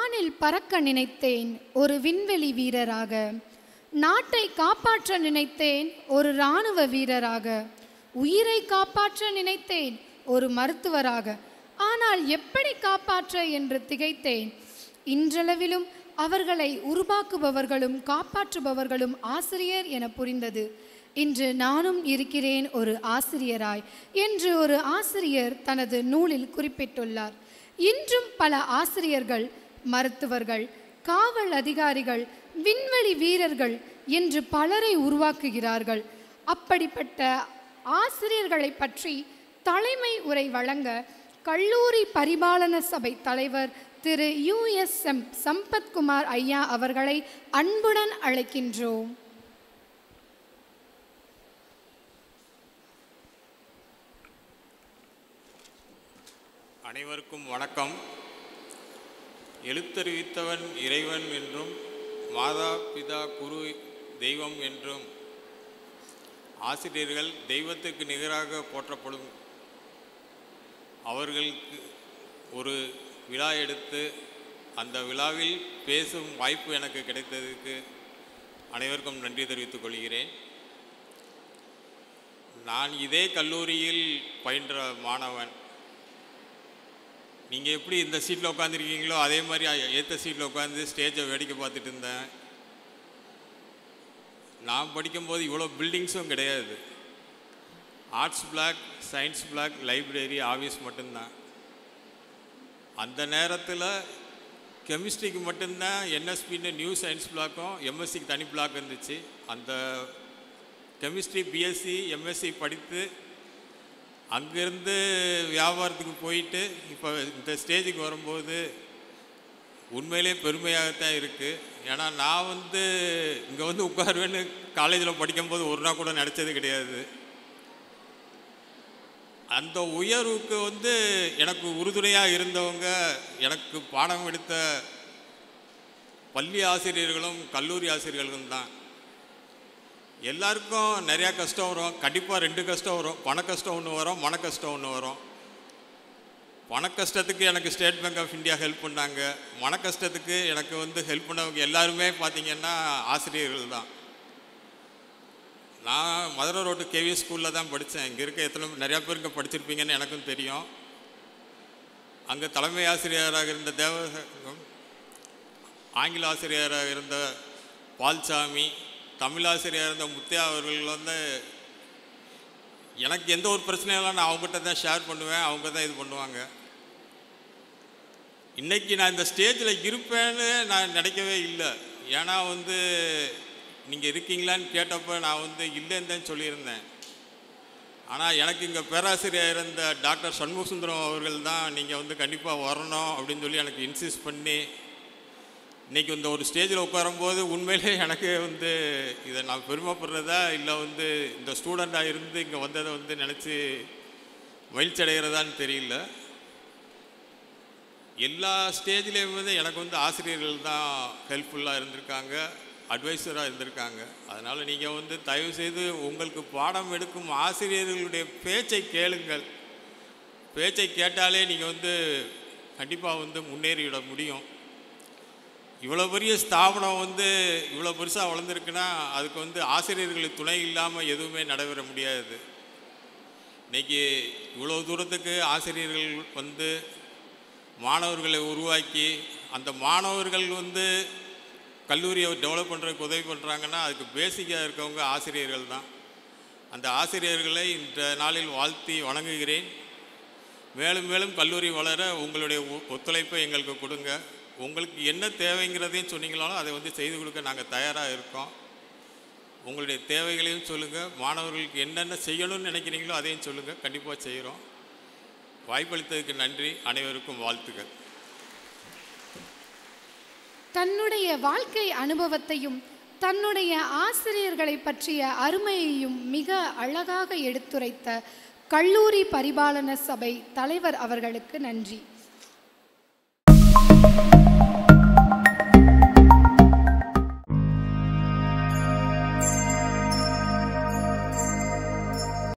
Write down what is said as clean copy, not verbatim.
வானில் பறக்க நினைத்தேன் ஒரு விண்வெளி வீரராக, நாட்டை காப்பாற்ற நினைத்தேன் ஒரு இராணுவ வீரராக, உயிரை காப்பாற்ற நினைத்தேன் ஒரு மருத்துவராக. ஆனால் எப்படி காப்பாற்ற என்று திகைத்தேன். இன்றளவிலும் அவர்களை உருவாக்குபவர்களும் காப்பாற்றுபவர்களும் ஆசிரியர் என புரிந்தது. இன்று நானும் இருக்கிறேன் ஒரு ஆசிரியராய் என்று ஒரு ஆசிரியர் தனது நூலில் குறிப்பிட்டுள்ளார். இன்றும் பல ஆசிரியர்கள், மருத்துவர்கள், காவல் அதிகாரிகள், விண்வெளி வீரர்கள் என்று பலரை உருவாக்குகிறார்கள். அப்படிப்பட்ட ஆசிரியர்களை பற்றி தலைமை உரை வழங்க கல்லூரி பரிபாலன சபை தலைவர் திரு USM சம்பத்குமார் ஐயா அவர்களை அன்புடன் அழைக்கின்றோம். அனைவருக்கும் வணக்கம். எழுத்தறிவித்தவன் இறைவன் என்றும் மாதா பிதா குரு தெய்வம் என்றும் ஆசிரியர்கள் தெய்வத்துக்கு நிகராக போற்றப்படும் அவர்களுக்கு ஒரு விழா எடுத்து அந்த விழாவில் பேசும் வாய்ப்பு எனக்கு கிடைத்ததுக்கு அனைவருக்கும் நன்றி தெரிவித்துக் கொள்கிறேன். நான் இதே கல்லூரியில் பயின்ற மாணவன். நீங்கள் எப்படி இந்த சீட்டில் உட்காந்துருக்கீங்களோ அதே மாதிரி ஏற்ற சீட்டில் உட்காந்து ஸ்டேஜை வேடிக்கை பார்த்துட்டு இருந்தேன். நான் படிக்கும்போது இவ்வளோ பில்டிங்ஸும் கிடையாது. Arts block, science block, library, office மட்டும்தான். அந்த நேரத்தில் கெமிஸ்ட்ரிக்கு மட்டும்தான் NSPன்னு நியூ சயின்ஸ் பிளாக்கும் MSCக்கு தனி பிளாக் இருந்துச்சு. அந்த கெமிஸ்ட்ரி BSc MSc படித்து அங்கேருந்து வியாபாரத்துக்கு போயிட்டு இப்போ இந்த ஸ்டேஜுக்கு வரும்போது உண்மையிலே பெருமையாகத்தான் இருக்குது. ஏன்னா நான் இங்கே உட்காருவேன்னு காலேஜில் படிக்கும்போது ஒரு நாள் கூட நினச்சது கிடையாது. அந்த உயர்வுக்கு எனக்கு உறுதுணையாக இருந்தவங்க எனக்கு பாடம் எடுத்த பள்ளி ஆசிரியர்களும் கல்லூரி ஆசிரியர்களும் தான். எல்லாருக்கும் நிறையா கஷ்டம் வரும். கண்டிப்பாக 2 கஷ்டம் வரும். பண கஷ்டம் ஒன்று வரும், மன கஷ்டம் ஒன்று வரும். பண கஷ்டத்துக்கு எனக்கு State Bank of India help பண்ணாங்க. மன கஷ்டத்துக்கு எனக்கு ஹெல்ப் பண்ணவங்க எல்லாருமே பார்த்திங்கன்னா ஆசிரியர்கள் தான். நான் மதுரை ரோட்டு KVS ஸ்கூலில் தான் படித்தேன். இங்கே இருக்க நிறையா பேர் இங்கே படிச்சிருப்பீங்கன்னு எனக்கும் தெரியும். அங்கே தலைமை ஆசிரியராக இருந்த தேவசங்கம், ஆங்கில ஆசிரியராக இருந்த பால்சாமி, தமிழ் ஆசிரியராக இருந்த முத்தையா அவர்கள் எனக்கு எந்த ஒரு பிரச்சனையெல்லாம் நான் அவங்ககிட்ட தான் ஷேர் பண்ணுவேன். அவங்க தான் இது பண்ணுவாங்க. இன்றைக்கி நான் இந்த ஸ்டேஜில் இருப்பேன்னு நான் நினைக்கவே இல்லை. ஏன்னா நீங்கள் இருக்கீங்களான்னு கேட்டப்போ நான் இல்லைன்னு தான் சொல்லியிருந்தேன். ஆனால் எனக்கு இங்கே பேராசிரியர் இருந்த டாக்டர் சண்முகசுந்தரம் அவர்கள் தான் நீங்கள் கண்டிப்பாக வரணும் அப்படின்னு சொல்லி எனக்கு இன்சிஸ்ட் பண்ணி இன்றைக்கி ஒரு ஸ்டேஜில் உட்காரும்போது உண்மையிலே எனக்கு இதை நான் பெருமைப்படுறதா இல்லை இந்த ஸ்டூடெண்ட்டாக இருந்து இங்கே வந்ததை நினச்சி மகிழ்ச்சி அடைகிறதான்னு தெரியல. எல்லா ஸ்டேஜ்லேயும் எனக்கு ஆசிரியர்கள் தான் ஹெல்ப்ஃபுல்லாக இருந்திருக்காங்க, அட்வைஸராக இருந்திருக்காங்க. அதனால் நீங்கள் தயவுசெய்து உங்களுக்கு பாடம் எடுக்கும் ஆசிரியர்களுடைய பேச்சை கேளுங்கள். பேச்சை கேட்டாலே நீங்கள் கண்டிப்பாக முன்னேறிவிட முடியும். இவ்வளோ பெரிய ஸ்தாபனம் இவ்வளோ பெருசாக வளர்ந்துருக்குன்னா அதுக்கு ஆசிரியர்களுக்கு துணை இல்லாமல் எதுவுமே நடைபெற முடியாது. இன்றைக்கி இவ்வளோ தூரத்துக்கு ஆசிரியர்கள் மாணவர்களை உருவாக்கி அந்த மாணவர்கள் கல்லூரியை டெவலப் பண்ணுறதுக்கு உதவி பண்ணுறாங்கன்னா அதுக்கு பேசிக்காக இருக்கவங்க ஆசிரியர்கள் தான். அந்த ஆசிரியர்களை இந்த நாளில் வாழ்த்தி வணங்குகிறேன். மேலும் மேலும் கல்லூரி வளர உங்களுடைய ஒத்துழைப்பை எங்களுக்கு கொடுங்க. உங்களுக்கு என்ன தேவைங்கிறதையும் சொன்னீங்களாலும் அதை செய்து கொடுக்க நாங்கள் தயாராக இருக்கோம். உங்களுடைய தேவைகளையும் சொல்லுங்கள். மாணவர்களுக்கு என்னென்ன செய்யணும்னு நினைக்கிறீங்களோ அதையும் சொல்லுங்கள். கண்டிப்பாக செய்கிறோம். வாய்ப்பளித்ததுக்கு நன்றி. அனைவருக்கும் வாழ்த்துக்கள். தன்னுடைய வாழ்க்கை அனுபவத்தையும் தன்னுடைய ஆசிரியர்களை பற்றிய அருமையையும் மிக அழகாக எடுத்துரைத்த கல்லூரி பரிபாலன சபை தலைவர் அவர்களுக்கு நன்றி.